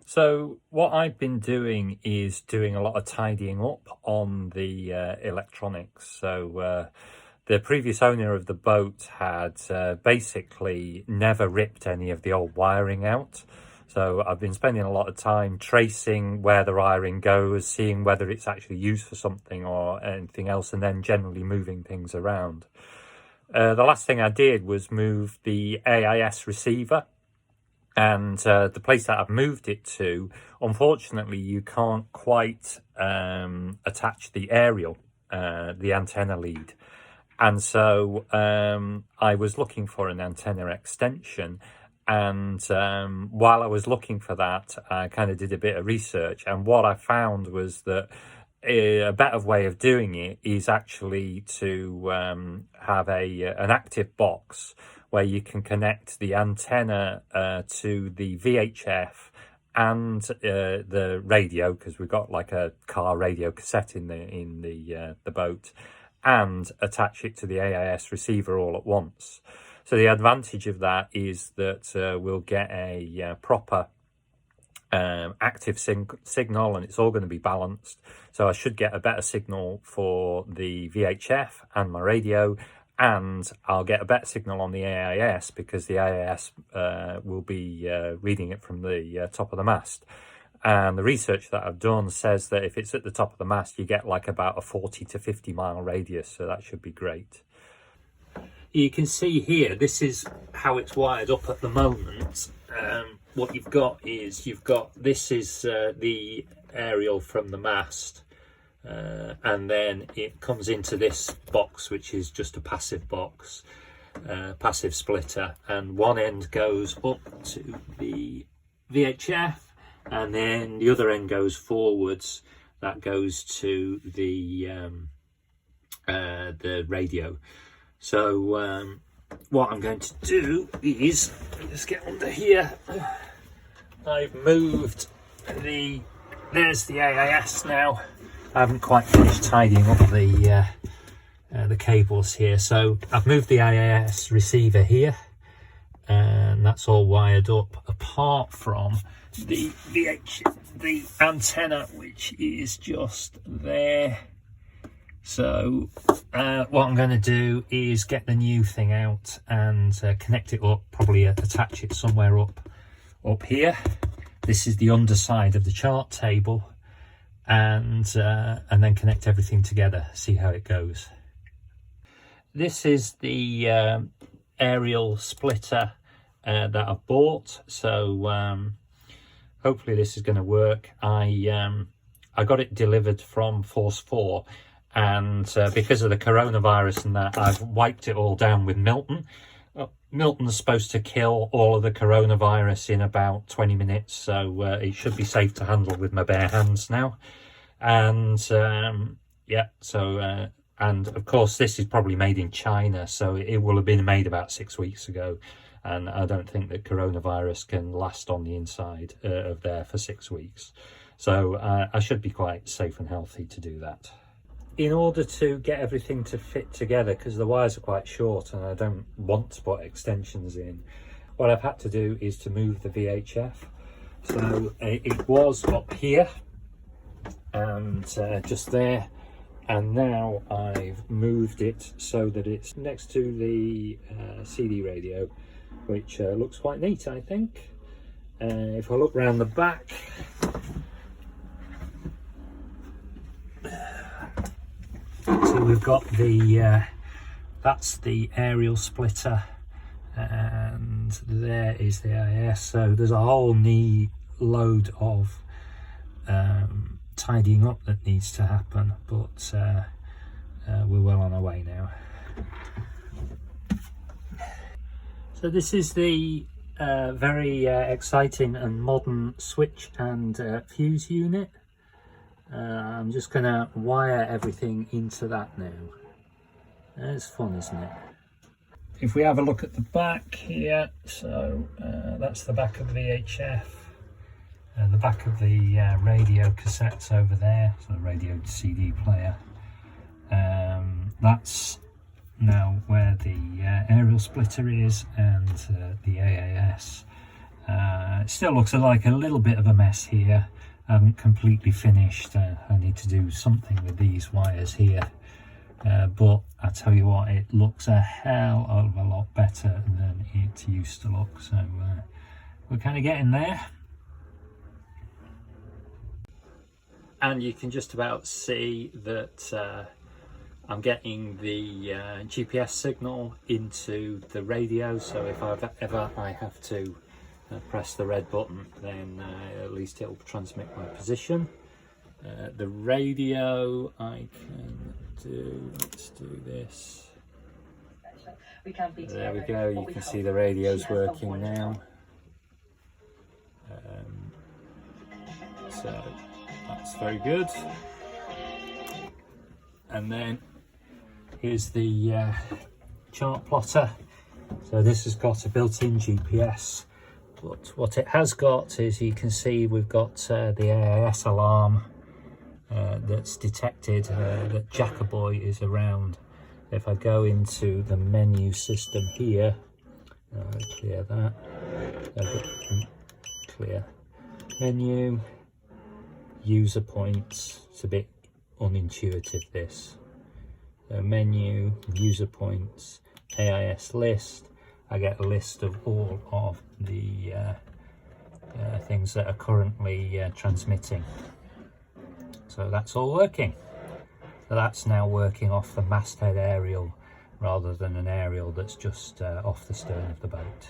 So what I've been doing is doing a lot of tidying up on the electronics. So the previous owner of the boat had basically never ripped any of the old wiring out. So I've been spending a lot of time tracing where the wiring goes, seeing whether it's actually used for something or anything else, and then generally moving things around. The last thing I did was move the AIS receiver. And the place that I've moved it to, unfortunately, you can't quite attach the aerial, the antenna lead. And so I was looking for an antenna extension. And while I was looking for that, I kind of did a bit of research. And what I found was that a better way of doing it is actually to have an active box where you can connect the antenna to the VHF and the radio, because we've got like a car radio cassette in the boat, and attach it to the AIS receiver all at once. So the advantage of that is that we'll get a proper active signal, and it's all going to be balanced. So I should get a better signal for the VHF and my radio, and I'll get a better signal on the AIS because the AIS will be reading it from the top of the mast. And the research that I've done says that if it's at the top of the mast, you get like about a 40 to 50 mile radius, so that should be great. You can see here, this is how it's wired up at the moment. What you've got is, this is the aerial from the mast, and then it comes into this box, which is just a passive box, passive splitter, and one end goes up to the VHF, and then the other end goes forwards. That goes to the radio. So what I'm going to do is, let's get under here. I've moved there's the AIS now. I haven't quite finished tidying up the cables here. So I've moved the AIS receiver here, and that's all wired up, apart from the antenna, which is just there. So what I'm going to do is get the new thing out and connect it up, probably attach it somewhere up here. This is the underside of the chart table, and then connect everything together, see how it goes. This is the aerial splitter that I've bought, so hopefully this is going to work. I got it delivered from Force 4, and because of the coronavirus and that, I've wiped it all down with Milton. Milton's supposed to kill all of the coronavirus in about 20 minutes, so it should be safe to handle with my bare hands now. And yeah, so and of course this is probably made in China, so it will have been made about 6 weeks ago, and I don't think that coronavirus can last on the inside of there for 6 weeks, so I should be quite safe and healthy to do that. In order to get everything to fit together, because the wires are quite short and I don't want to put extensions in, what I've had to do is to move the VHF. So it was up here and just there, and now I've moved it so that it's next to the CD radio, which looks quite neat, I think. If I look round the back, so we've got the that's the aerial splitter, and there is the AIS. So there's a whole load of tidying up that needs to happen, but we're well on our way now. So this is the very exciting and modern switch and fuse unit. I'm just going to wire everything into that now. It's fun, isn't it? If we have a look at the back here, so that's the back of the VHF, the back of the radio cassettes over there, so the radio CD player. That's now where the aerial splitter is and the AAS. It still looks like a little bit of a mess here. I haven't completely finished. I need to do something with these wires here. But I tell you what, it looks a hell of a lot better than it used to look. So we're kind of getting there. And you can just about see that I'm getting the GPS signal into the radio. So if ever I have to press the red button, then at least it'll transmit my position. The radio I can do, let's do this. There we go, you can see the radio's working now. So that's very good. And then here's the chart plotter. So this has got a built-in GPS. But what it has got is, you can see we've got the AIS alarm that's detected that Jackaboy is around. If I go into the menu system here, clear that, clear menu, user points. It's a bit unintuitive, this. So menu, user points, AIS list. I get a list of all of the things that are currently transmitting. So that's all working. So that's now working off the masthead aerial rather than an aerial that's just off the stern of the boat.